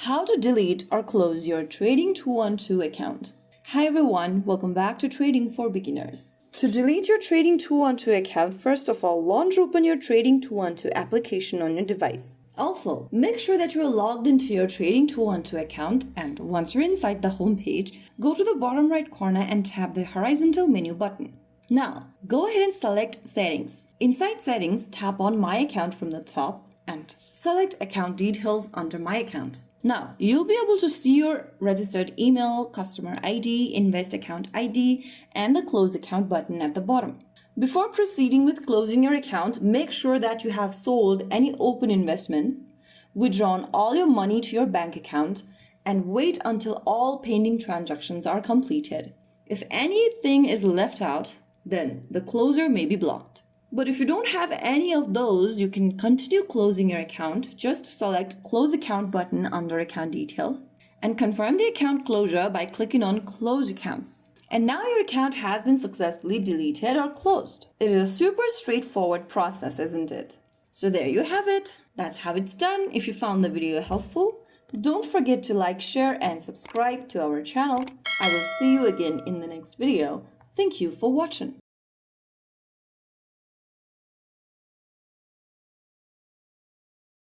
How to delete or close your Trading 212 account. Hi everyone, welcome back to Trading for Beginners. To delete your Trading 212 account, first of all, launch open your Trading 212 application on your device. Also, make sure that you are logged into your Trading 212 account, and once you're inside the home page, go to the bottom right corner and tap the horizontal menu button. Now, go ahead and select Settings. Inside Settings, tap on My Account from the top and select Account Details under My Account. Now, you'll be able to see your registered email, customer ID, invest account ID, and the close account button at the bottom. Before proceeding with closing your account, make sure that you have sold any open investments, withdrawn all your money to your bank account, and wait until all pending transactions are completed. If anything is left out, then the closure may be blocked. But if you don't have any of those, you can continue closing your account. Just select Close Account button under Account Details and confirm the account closure by clicking on Close Accounts. And now your account has been successfully deleted or closed. It is a super straightforward process, isn't it? So there you have it. That's how it's done. If you found the video helpful, don't forget to like, share, and subscribe to our channel. I will see you again in the next video. Thank you for watching.